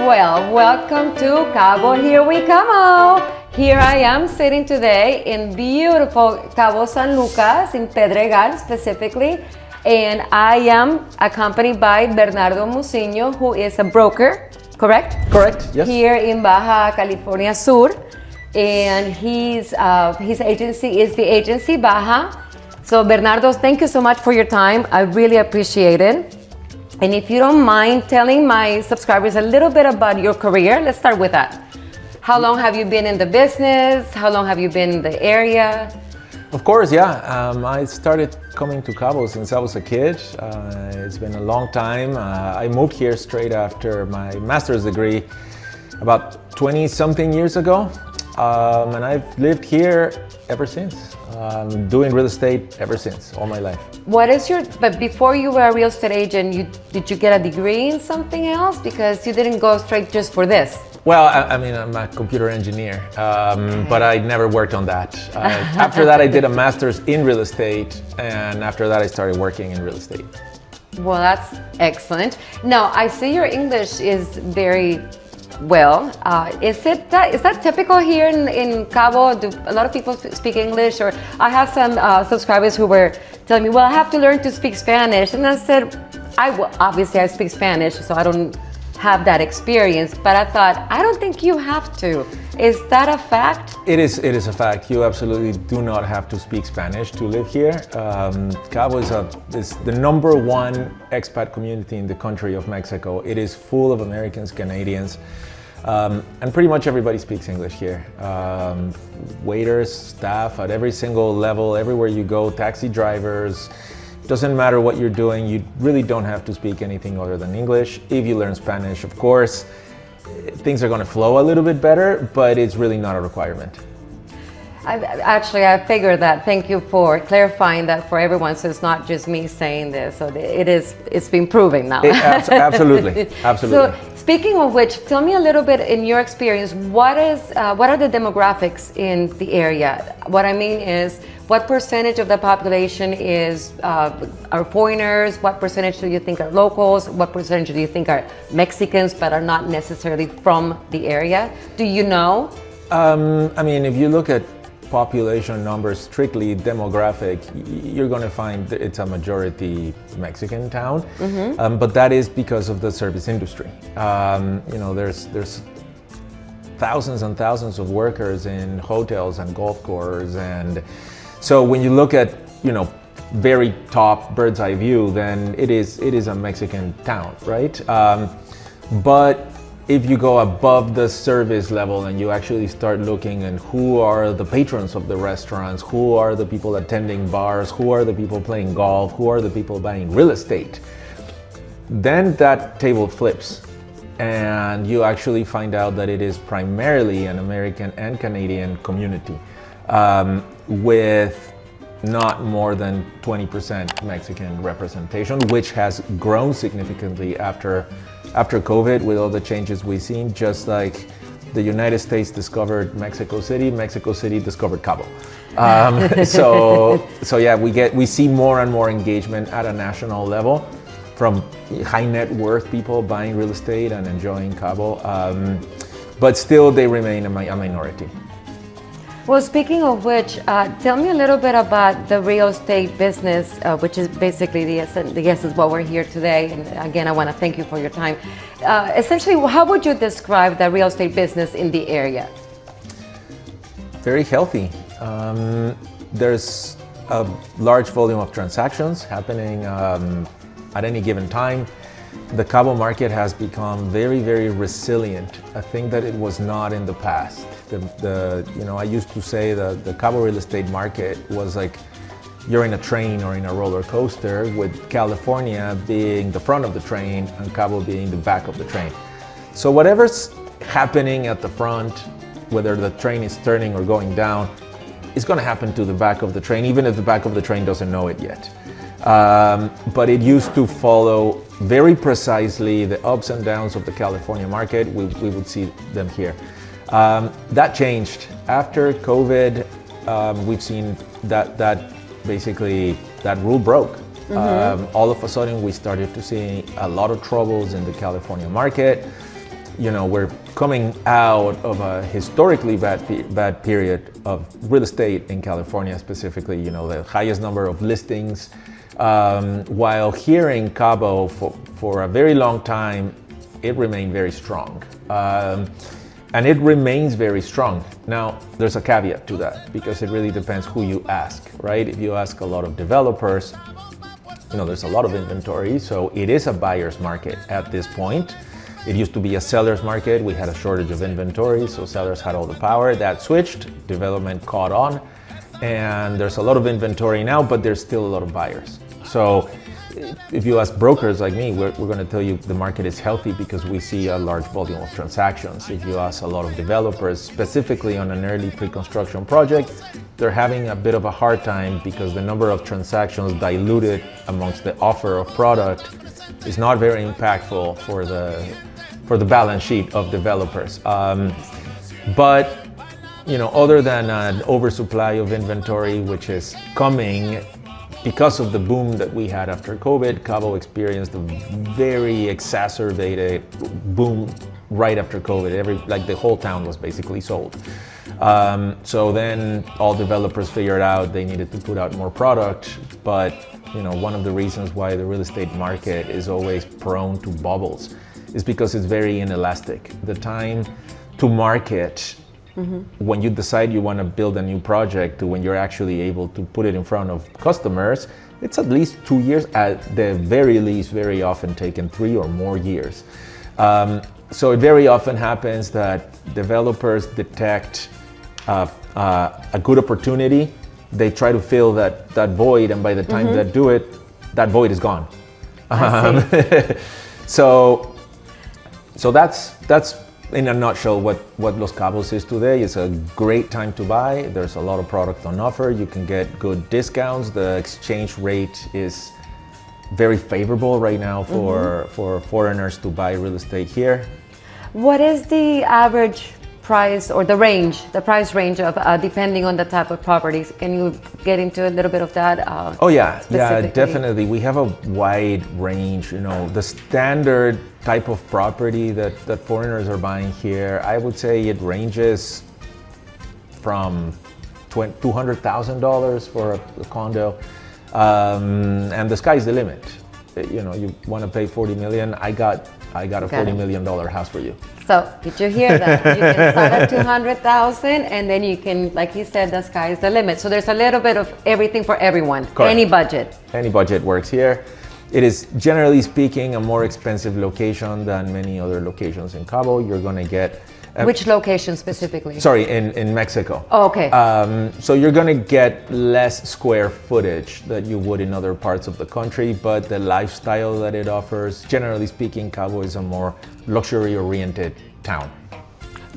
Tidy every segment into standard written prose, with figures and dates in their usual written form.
Well, welcome to Cabo. Here we come. Here I am sitting today in beautiful Cabo San Lucas, in Pedregal specifically, and I am accompanied by Bernardo Muciño, who is a broker, correct? Correct, yes. Here in Baja, California Sur, and his agency is the Agency Baja. So Bernardo, thank you so much for your time. I really appreciate it. And if you don't mind telling my subscribers a little bit about your career, let's start with that. How long have you been in the business? How long have you been in the area? Of course, yeah. I started coming to Cabos since I was a kid. It's been a long time. I moved here straight after my master's degree about 20-something years ago. And I've lived here ever since. Doing real estate ever since, all my life. But before you were a real estate agent, did you get a degree in something else? Because you didn't go straight just for this. Well, I mean, I'm a computer engineer, but I never worked on that. After that, I did a master's in real estate, and after that, I started working in real estate. Well, that's excellent. Now, I see your English is very well. Is that typical here in Cabo? Do a lot of people speak English? Or I have some subscribers who were telling me, well, I have to learn to speak Spanish. And I said, obviously I speak Spanish, so I don't have that experience. But I thought, I don't think you have to. Is that a fact? It is a fact. You absolutely do not have to speak Spanish to live here. Cabo is the #1 expat community in the country of Mexico. It is full of Americans, Canadians, and pretty much everybody speaks English here. Waiters, staff at every single level, everywhere you go, taxi drivers. Doesn't matter what you're doing, you really don't have to speak anything other than English. If you learn Spanish, of course, things are going to flow a little bit better, but it's really not a requirement. I figured that. Thank you for clarifying that for everyone, so it's not just me saying this. So it's been proven now. Absolutely. So speaking of which, tell me a little bit in your experience, what are the demographics in the area? What I mean is, what percentage of the population are foreigners? What percentage do you think are locals? What percentage do you think are Mexicans but are not necessarily from the area? Do you know? I mean, if you look at population numbers, strictly demographic, you're going to find that it's a majority Mexican town, but that is because of the service industry. There's thousands and thousands of workers in hotels and golf courses, and so when you look at very top bird's eye view, then it is a Mexican town, right? But if you go above the service level and you actually start looking at who are the patrons of the restaurants, who are the people attending bars, who are the people playing golf, who are the people buying real estate, then that table flips. And you actually find out that it is primarily an American and Canadian community, with not more than 20% Mexican representation, which has grown significantly after COVID with all the changes we've seen. Just like the United States discovered Mexico City, Mexico City discovered Cabo. So yeah, we see more and more engagement at a national level from high net worth people buying real estate and enjoying Cabo, but still they remain a minority. Well, speaking of which, tell me a little bit about the real estate business, which is basically the essence of what we're here today. And again, I want to thank you for your time. Essentially, how would you describe the real estate business in the area? Very healthy. There's a large volume of transactions happening at any given time. The Cabo market has become very, very resilient, a thing that it was not in the past. I used to say that the Cabo real estate market was like you're in a train or in a roller coaster, with California being the front of the train and Cabo being the back of the train. So whatever's happening at the front, whether the train is turning or going down, is going to happen to the back of the train, even if the back of the train doesn't know it yet. But it used to follow very precisely the ups and downs of the California market. We would see them here. That changed after COVID. We've seen that basically that rule broke. All of a sudden we started to see a lot of troubles in the California market. we're coming out of a historically bad period of real estate in California specifically, the highest number of listings, while here in Cabo for a very long time, it remained very strong. And it remains very strong. Now, there's a caveat to that because it really depends who you ask, right? If you ask a lot of developers, there's a lot of inventory, so it is a buyer's market at this point. It used to be a seller's market. We had a shortage of inventory, so sellers had all the power. That switched, development caught on, and there's a lot of inventory now, but there's still a lot of buyers. So if you ask brokers like me, we're going to tell you the market is healthy because we see a large volume of transactions. If you ask a lot of developers, specifically on an early pre-construction project, they're having a bit of a hard time because the number of transactions diluted amongst the offer of product is not very impactful for the balance sheet of developers. But other than an oversupply of inventory, which is coming because of the boom that we had after COVID, Cabo experienced a very exacerbated boom right after COVID. The whole town was basically sold. So then all developers figured out they needed to put out more product. But one of the reasons why the real estate market is always prone to bubbles is because it's very inelastic. The time to market when you decide you want to build a new project to when you're actually able to put it in front of customers, it's at least 2 years, at the very least, very often taken 3 or more years. So it very often happens that developers detect a good opportunity, they try to fill that void, and by the time they do it, that void is gone. So that's in a nutshell what Los Cabos is today. It's a great time to buy. There's a lot of product on offer. You can get good discounts. The exchange rate is very favorable right now for foreigners to buy real estate here. What is the average price or the price range of depending on the type of properties? Can you get into a little bit of that? Yeah, definitely. We have a wide range. The standard type of property that foreigners are buying here, I would say it ranges from $200,000 for a condo, and the sky's the limit. You want to pay $40 million? I got a $40 million house for you. So did you hear that? You can start at 200,000, and then you can, like you said, the sky is the limit. So there's a little bit of everything for everyone. Correct. Any budget. Any budget works here. It is, generally speaking, a more expensive location than many other locations in Cabo. You're going to get... Which location specifically? Sorry, in Mexico. Oh, okay. So you're going to get less square footage that you would in other parts of the country, but the lifestyle that it offers, generally speaking, Cabo is a more luxury-oriented town.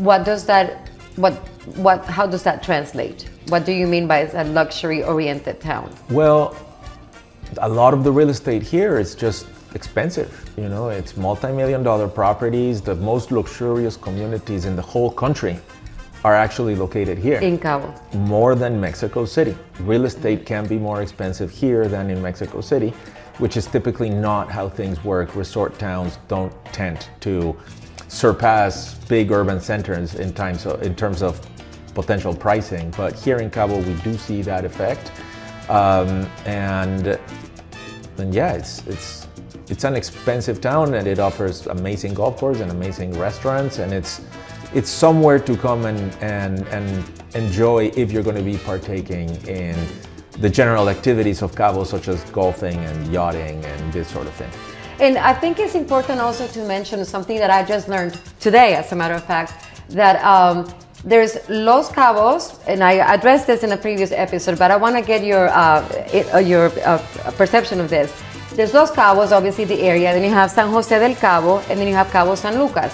How does that translate? What do you mean by a luxury-oriented town? Well, a lot of the real estate here is just expensive. It's multi-million-dollar properties. The most luxurious communities in the whole country are actually located here. In Cabo. More than Mexico City. Real estate can be more expensive here than in Mexico City, which is typically not how things work. Resort towns don't tend to surpass big urban centers in terms of potential pricing. But here in Cabo, we do see that effect. And yeah, it's an expensive town, and it offers amazing golf courses and amazing restaurants, and it's somewhere to come and enjoy if you're going to be partaking in the general activities of Cabo, such as golfing and yachting and this sort of thing. And I think it's important also to mention something that I just learned today, as a matter of fact, that there's Los Cabos, and I addressed this in a previous episode, but I want to get your perception of this. There's Los Cabos, obviously the area, then you have San Jose del Cabo, and then you have Cabo San Lucas.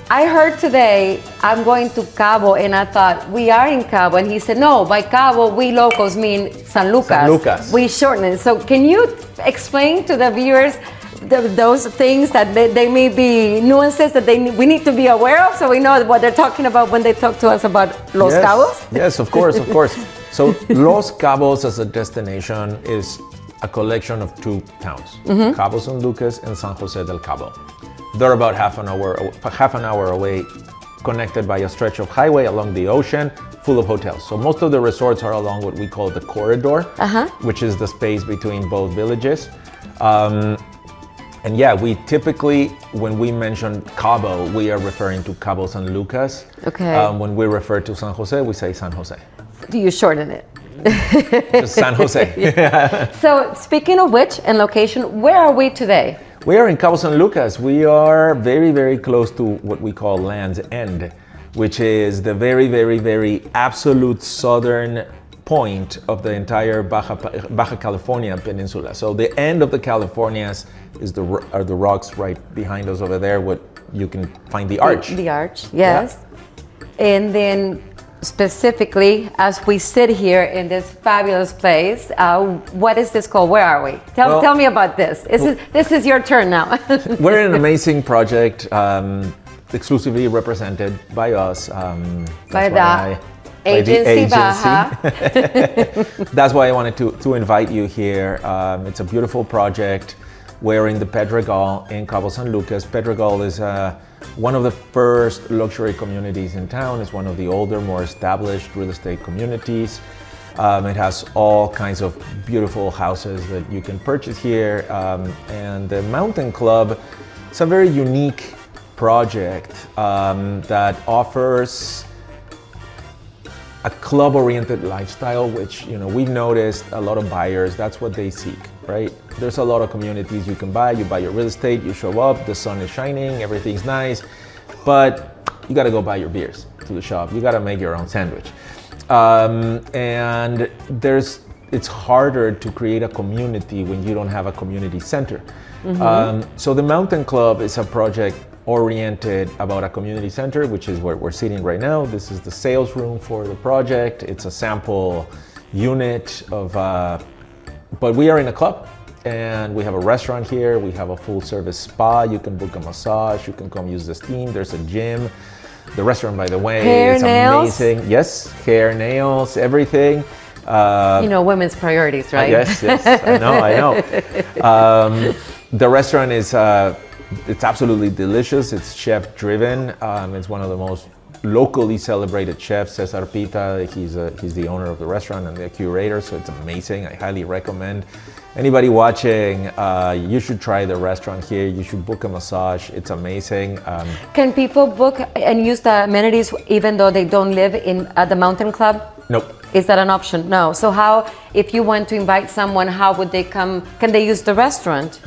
I heard today, I'm going to Cabo, and I thought, we are in Cabo, and he said, no, by Cabo, we locals mean San Lucas. San Lucas. We shorten it. So can you explain to the viewers those things that they may be nuances that we need to be aware of, so we know what they're talking about when they talk to us about Los Cabos? Yes, of course. So Los Cabos as a destination is a collection of two towns, Cabo San Lucas and San Jose del Cabo. They're about half an hour away, connected by a stretch of highway along the ocean, full of hotels. So most of the resorts are along what we call the corridor, which is the space between both villages. And yeah, we typically, when we mention Cabo, we are referring to Cabo San Lucas. Okay. When we refer to San Jose, we say San Jose. Do you shorten it? Just San Jose. So speaking of which and location, where are we today? We are in Cabo San Lucas. We are very, very close to what we call Land's End, which is the very, very, very absolute southern point of the entire Baja California peninsula. So the end of the Californias are the rocks right behind us over there. What you can find the arch. The arch, yes. Yeah. And then specifically, as we sit here in this fabulous place, what is this called? Where are we? Tell me about this. This is your turn now. We're in an amazing project, exclusively represented by us. By the agency. Baja. That's why I wanted to invite you here. It's a beautiful project. We're in the Pedregal in Cabo San Lucas. Pedregal is one of the first luxury communities in town. It's one of the older, more established real estate communities. It has all kinds of beautiful houses that you can purchase here. And the Mountain Club, it's a very unique project that offers a club-oriented lifestyle, which we've noticed a lot of buyers, that's what they seek, right? There's a lot of communities you can buy. You buy your real estate, you show up, the sun is shining, everything's nice, but you gotta go buy your beers to the shop. You gotta make your own sandwich. And it's harder to create a community when you don't have a community center. So the Mountain Club is a project oriented about a community center, which is where we're sitting right now. This is the sales room for the project. It's a sample unit of, but we are in a club and we have a restaurant here. We have a full service spa. You can book a massage. You can come use the steam. There's a gym. The restaurant, by the way, is amazing. Yes, hair, nails, everything. Women's priorities, right? Yes, I know. The restaurant is, it's absolutely delicious. It's chef driven. It's one of the most locally celebrated chefs, Cesar Pita. He's the owner of the restaurant and the curator, so it's amazing. I highly recommend anybody watching, you should try the restaurant here. You should book a massage. It's amazing. Can people book and use the amenities even though they don't live at the Mountain Club? Nope. Is that an option? No. So how, if you want to invite someone, how would they come? Can they use the restaurant?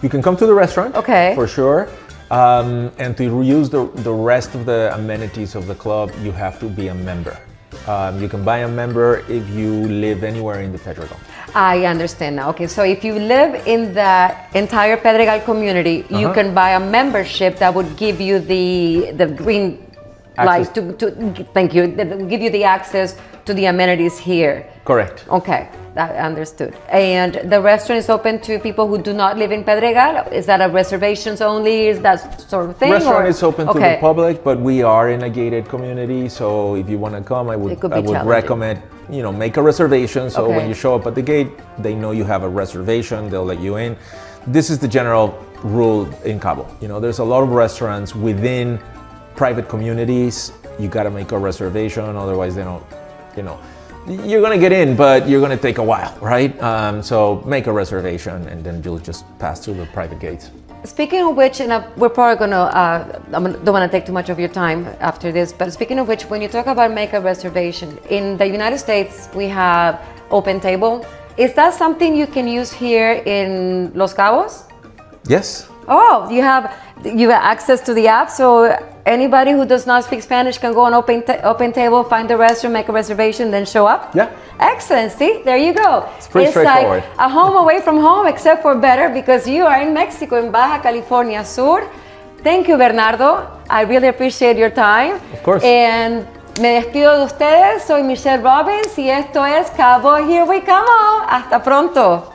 You can come to the restaurant, okay, for sure. And to use the rest of the amenities of the club, you have to be a member. You can buy a member if you live anywhere in the Pedregal. I understand now. Okay, so if you live in the entire Pedregal community, you can buy a membership that would give you the green light thank you, that will give you the access to the amenities here. Correct. Okay, that understood. And the restaurant is open to people who do not live in Pedregal? Is that a reservations only? Is that sort of thing? The restaurant is open to the public, but we are in a gated community, so if you want to come, I would recommend, make a reservation, so when you show up at the gate, they know you have a reservation, they'll let you in. This is the general rule in Cabo. There's a lot of restaurants within private communities. You got to make a reservation, otherwise they don't, you're going to get in, but you're going to take a while, right? So make a reservation and then you'll just pass through the private gates. Speaking of which, and we're probably going to, I don't want to take too much of your time after this, but speaking of which, when you talk about make a reservation, in the United States, we have Open Table. Is that something you can use here in Los Cabos? Yes. Oh, you have access to the app, so anybody who does not speak Spanish can go on Open Table, find the restaurant, make a reservation, then show up? Yeah. Excellent. See, there you go. It's pretty straightforward. Like a home away from home, except for better, because you are in Mexico, in Baja California Sur. Thank you, Bernardo. I really appreciate your time. Of course. And me despido de ustedes. Soy Michelle Robbins y esto es Cabo. Here we come. Hasta pronto.